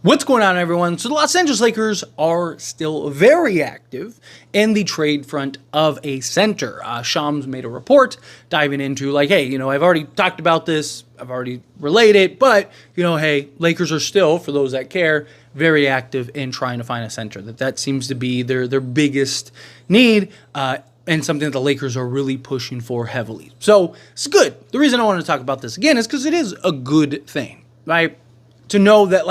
What's going on, everyone? So the Los Angeles Lakers are still very active in the trade front of a center. Shams made a report diving into hey, I've already talked about this, I've already relayed it, but, hey, Lakers are still, for those that care, very active in trying to find a center. That seems to be their biggest need, and something that the Lakers are really pushing for heavily. So it's good. The reason I want to talk about this again is because it is a good thing, right? To know that,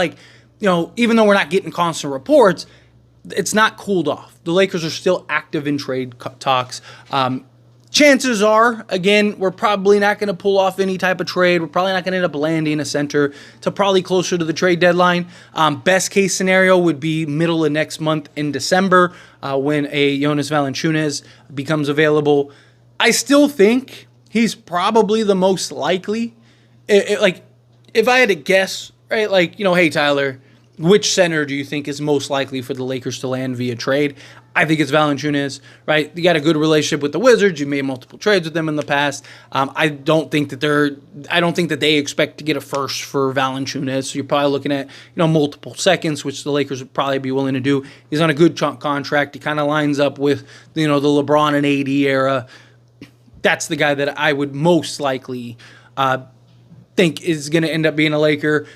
even though we're not getting constant reports, it's not cooled off. The Lakers are still active in trade talks. Chances are, again, we're probably not going to pull off any type of trade. We're probably not going to end up landing a center till probably closer to the trade deadline. Best case scenario would be middle of next month in December when a Jonas Valanciunas becomes available. I still think he's probably the most likely. If I had to guess, right, hey, Tyler, which center do you think is most likely for the Lakers to land via trade? I think it's Valanciunas, right? You got a good relationship with the Wizards. You made multiple trades with them in the past. I don't think that they expect to get a first for Valanciunas. So you're probably looking at, multiple seconds, which the Lakers would probably be willing to do. He's on a good chunk contract. He kind of lines up with, the LeBron and AD era. That's the guy that I would most likely think is going to end up being a Laker.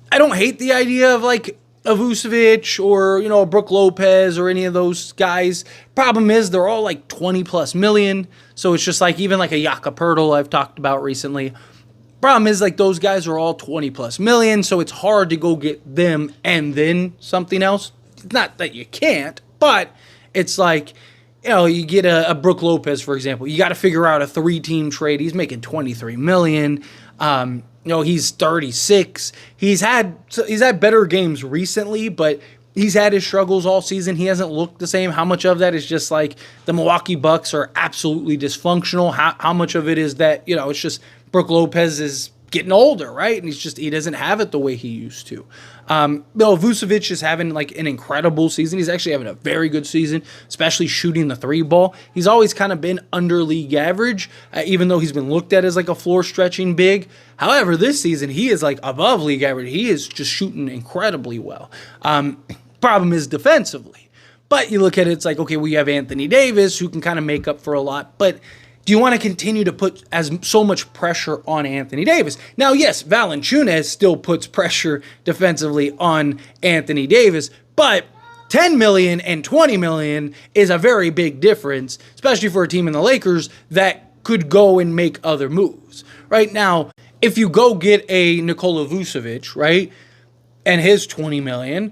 I don't hate the idea of a Vucevic or, a Brook Lopez or any of those guys. Problem is they're all 20+ million. So it's just even a Jakob Poeltl I've talked about recently. Problem is those guys are all 20+ million. So it's hard to go get them and then something else. It's not that you can't, but it's you get a Brook Lopez, for example. You got to figure out a 3-team trade. He's making $23 million. He's 36. He's had better games recently, but he's had his struggles all season. He hasn't looked the same. How much of that is just the Milwaukee Bucks are absolutely dysfunctional? How much of it is that, it's just Brook Lopez is getting older, right? And he doesn't have it the way he used to. Vucevic is having an incredible season. He's actually having a very good season, especially shooting the 3 ball. He's always kind of been under league average, even though he's been looked at as a floor stretching big. However, this season he is above league average. He is just shooting incredibly well. Problem is defensively. But you look at it, it's okay, we have Anthony Davis who can kind of make up for a lot, but do you want to continue to put so much pressure on Anthony Davis? Now, yes, Valanciunas still puts pressure defensively on Anthony Davis, but $10 million and $20 million is a very big difference, especially for a team in the Lakers that could go and make other moves. Right now, if you go get a Nikola Vucevic, right, and his $20 million,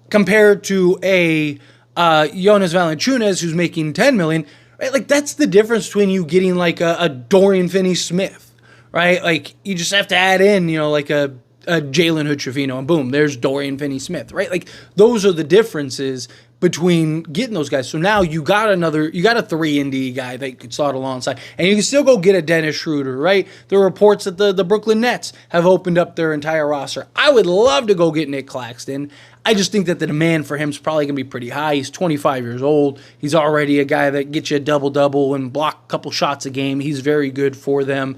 compared to a Jonas Valanciunas who's making $10 million, right? That's the difference between you getting a Dorian Finney-Smith, right? You just have to add in, a Jalen Hood-Schifino, and boom, there's Dorian Finney-Smith, right? Those are the differences between getting those guys. So now you got a 3-and-D guy that you could slot alongside, and you can still go get a Dennis Schroeder, right? There are reports that the Brooklyn Nets have opened up their entire roster. I would love to go get Nick Claxton. I just think that the demand for him is probably going to be pretty high. He's 25 years old. He's already a guy that gets you a double-double and block a couple shots a game. He's very good for them.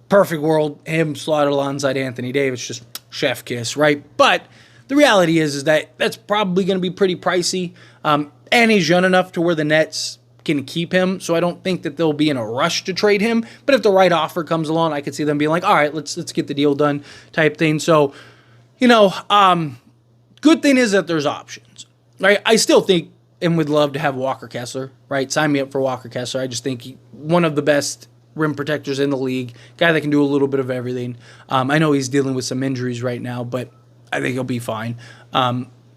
Perfect world, him slotted alongside Anthony Davis, just chef kiss, right? But the reality is that that's probably going to be pretty pricey, and he's young enough to where the Nets can keep him, so I don't think that they'll be in a rush to trade him. But if the right offer comes along, I could see them being all right, let's get the deal done type thing. So, good thing is that there's options, right? I still think and would love to have Walker Kessler, right? Sign me up for Walker Kessler. I just think he's one of the best rim protectors in the league, guy that can do a little bit of everything. I know he's dealing with some injuries right now, but I think he'll be fine.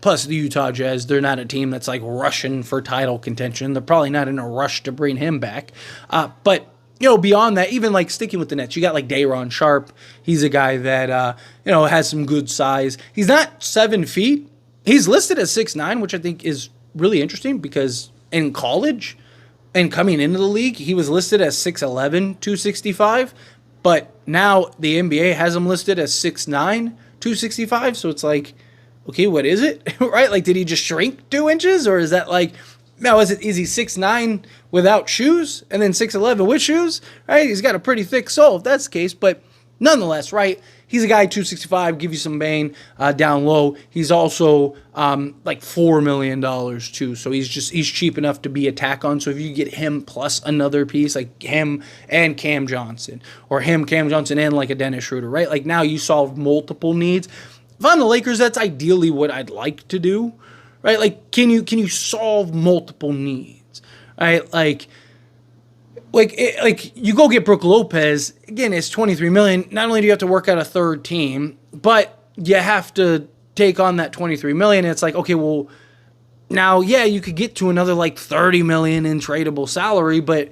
Plus, the Utah Jazz, they're not a team that's rushing for title contention. They're probably not in a rush to bring him back. But beyond that, even sticking with the Nets, you got Day'Ron Sharpe. He's a guy that, has some good size. He's not 7 feet. He's listed as 6'9", which I think is really interesting because in college and coming into the league, he was listed as 6'11", 265. But now the NBA has him listed as 6'9", 265. So it's okay, what is it? Right? Did he just shrink 2 inches? Or is that now, is he 6'9" without shoes and then 6'11" with shoes? Right? He's got a pretty thick sole if that's the case. But nonetheless, right? he's a guy 265, give you some bang down low. He's also like $4 million too, so he's cheap enough to be a tack on. So if you get him plus another piece, like him and Cam Johnson, or him, Cam Johnson, and like a Dennis Schroeder, right? Like now you solve multiple needs. If I'm the Lakers, that's ideally what I'd like to do, right? Like can you solve multiple needs, right? Like you go get Brook Lopez, again, it's $23 million. Not only do you have to work out a third team, but you have to take on that $23 million. And it's like, okay, well, now, yeah, you could get to another like $30 million in tradable salary, but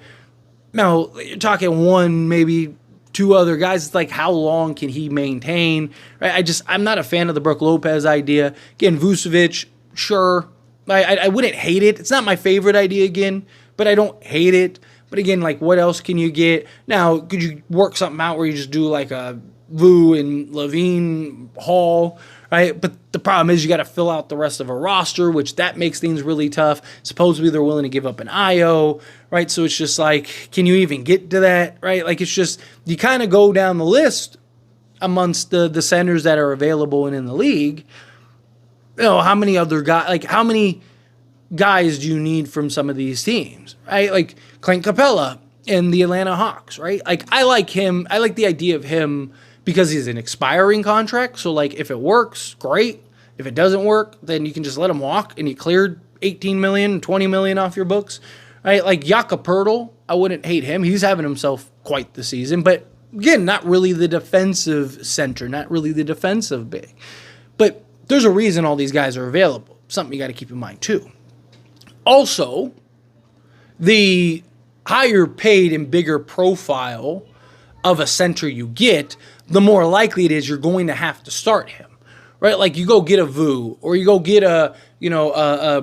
no, you're talking one, maybe two other guys. It's like, how long can he maintain? Right? I'm not a fan of the Brook Lopez idea. Again, Vucevic, sure. I wouldn't hate it. It's not my favorite idea again, but I don't hate it. But again, like, what else can you get? Now, could you work something out where you just do like a Vu and Levine Hall, right? But the problem is you got to fill out the rest of a roster, which that makes things really tough. Supposedly they're willing to give up an IO, right? So it's just like, can you even get to that, right? Like, it's just, you kind of go down the list amongst the centers that are available and in the league. You know, how many other guys, like, how many guys do you need from some of these teams, right? Like Clint Capella and the Atlanta Hawks, right? Like, I like him. I like the idea of him because he's an expiring contract. So, like, if it works, great. If it doesn't work, then you can just let him walk and you cleared $18 million, $20 million off your books, right? Like Jakob Poeltl, I wouldn't hate him. He's having himself quite the season, but again, not really the defensive center, not really the defensive big. But there's a reason all these guys are available. Something you got to keep in mind too. Also, the higher paid and bigger profile of a center you get, the more likely it is you're going to have to start him, right? Like you go get a Vu, or you go get a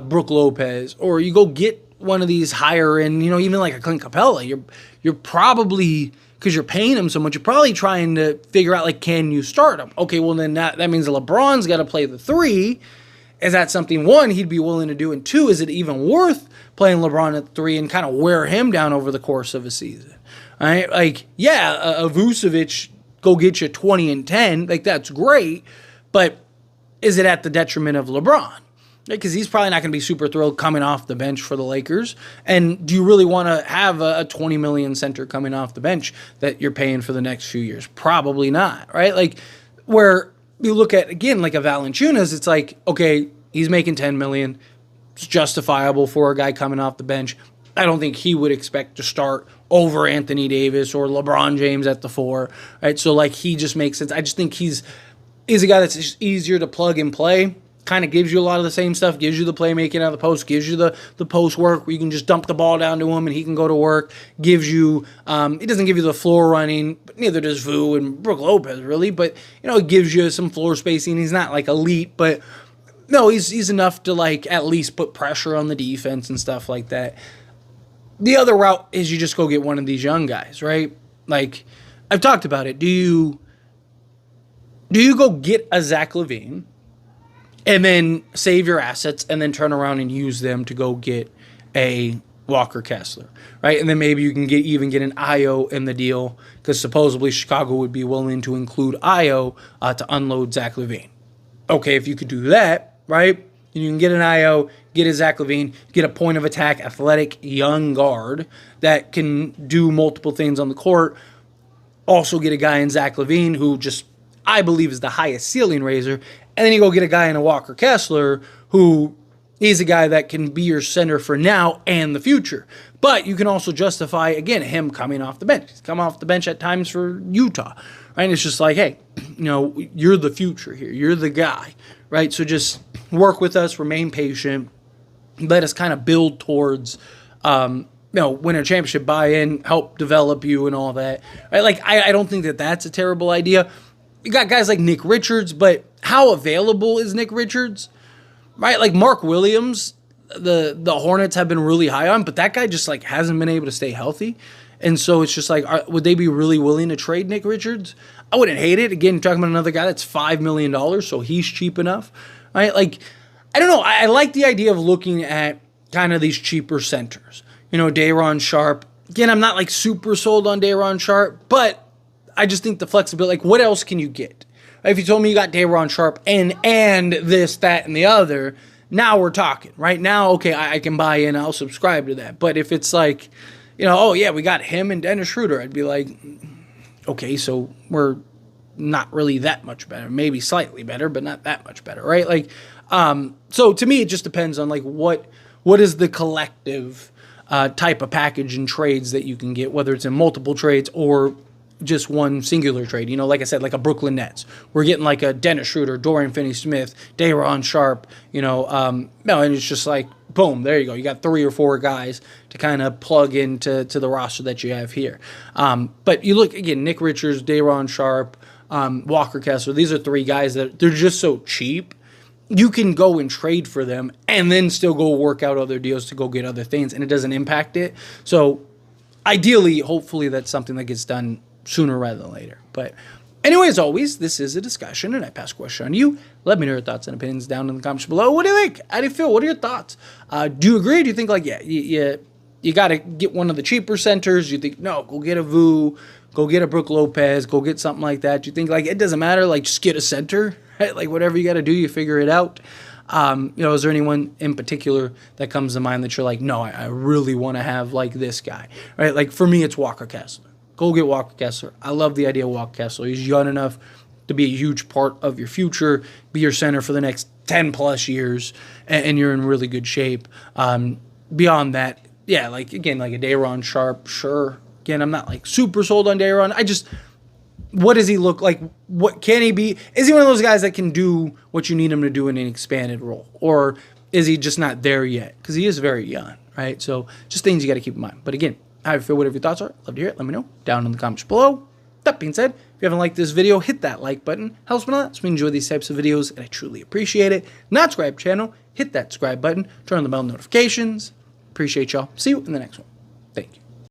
Brook Lopez, or you go get one of these higher end, even like a Clint Capella. You're probably, because you're paying him so much, you're probably trying to figure out, like, can you start him? Okay, well then that means LeBron's got to play the three. Is that something, one, he'd be willing to do? And two, is it even worth playing LeBron at three and kind of wear him down over the course of a season? All right? Like, yeah, a Vucevic go get you 20 and 10. Like, that's great. But is it at the detriment of LeBron? Because he's probably not going to be super thrilled coming off the bench for the Lakers. And do you really want to have a $20 million center coming off the bench that you're paying for the next few years? Probably not, right? Like, where you look at, again, like a Valanciunas, it's like, okay, he's making $10 million. It's justifiable for a guy coming off the bench. I don't think he would expect to start over Anthony Davis or LeBron James at the four, right? So, like, he just makes sense. I just think he's a guy that's just easier to plug and play. Kind of gives you a lot of the same stuff, gives you the playmaking out of the post, gives you the post work where you can just dump the ball down to him and he can go to work, gives you, it doesn't give you the floor running, but neither does Vu and Brook Lopez really, but, it gives you some floor spacing. He's not like elite, but no, he's enough to, like, at least put pressure on the defense and stuff like that. The other route is you just go get one of these young guys, right? Like, I've talked about it. Do you go get a Zach LaVine and then save your assets and then turn around and use them to go get a Walker Kessler, right? And then maybe you can get an Io in the deal because supposedly Chicago would be willing to include Io to unload Zach LaVine. Okay, if you could do that, right? And you can get an Io, get a Zach LaVine, get a point of attack, athletic, young guard that can do multiple things on the court. Also get a guy in Zach LaVine who just, I believe, is the highest ceiling raiser. And then you go get a guy in a Walker Kessler who he's a guy that can be your center for now and the future. But you can also justify, again, him coming off the bench. He's come off the bench at times for Utah. Right? And it's just like, hey, you're the future here. You're the guy. Right? So just work with us, remain patient, let us kind of build towards win a championship, buy in, help develop you and all that. Right? Like, I don't think that that's a terrible idea. You got guys like Nick Richards, but how available is Nick Richards? Right? Like Mark Williams, the Hornets have been really high on, but that guy just, like, hasn't been able to stay healthy. And so it's just like, would they be really willing to trade Nick Richards? I wouldn't hate it. Again, talking about another guy that's $5 million, so he's cheap enough. Right? Like, I don't know. I like the idea of looking at kind of these cheaper centers. Day'Ron Sharpe. Again, I'm not, like, super sold on Day'Ron Sharpe, but I just think the flexibility, like, what else can you get? If you told me you got Day'Ron Sharpe and this, that, and the other, now we're talking. Right now, okay, I can buy in. I'll subscribe to that. But if it's like, oh yeah, we got him and Dennis Schroeder, I'd be like, okay, so we're not really that much better. Maybe slightly better, but not that much better, right? Like, so to me, it just depends on like what is the collective type of package and trades that you can get, whether it's in multiple trades or just one singular trade. Like I said, like a Brooklyn Nets. We're getting like a Dennis Schroeder, Dorian Finney-Smith, Day'Ron Sharpe, and it's just like, boom, there you go. You got 3 or 4 guys to kind of plug into the roster that you have here. But you look, again, Nick Richards, Day'Ron Sharpe, Walker Kessler. These are 3 guys that they're just so cheap. You can go and trade for them and then still go work out other deals to go get other things, and it doesn't impact it. So ideally, hopefully, that's something that gets done sooner rather than later. But anyway, as always, this is a discussion, and I pass the question on to you. Let me know your thoughts and opinions down in the comments below. What do you think? How do you feel? What are your thoughts? Do you agree? Do you think, like, yeah, you got to get one of the cheaper centers? You think, no, go get a Vu, go get a Brook Lopez, go get something like that? Do you think, like, it doesn't matter, like, just get a center? Right? Like, whatever you got to do, you figure it out. Is there anyone in particular that comes to mind that you're like, no, I really want to have, like, this guy? Right? Like, for me, it's Walker Kessler. Go get Walker Kessler. I love the idea of Walker Kessler. He's young enough to be a huge part of your future, be your center for the next 10-plus years, and you're in really good shape. Beyond that, yeah, like, again, like a Day'Ron Sharpe, sure. Again, I'm not, like, super sold on Day'Ron. What does he look like? What can he be? Is he one of those guys that can do what you need him to do in an expanded role? Or is he just not there yet? Because he is very young, right? So just things you got to keep in mind. But again, how you feel, whatever your thoughts are, love to hear it. Let me know down in the comments below. That being said, if you haven't liked this video, hit that like button. Helps me a lot. So we enjoy these types of videos, and I truly appreciate it. Not subscribe channel, hit that subscribe button, turn on the bell notifications. Appreciate y'all. See you in the next one. Thank you.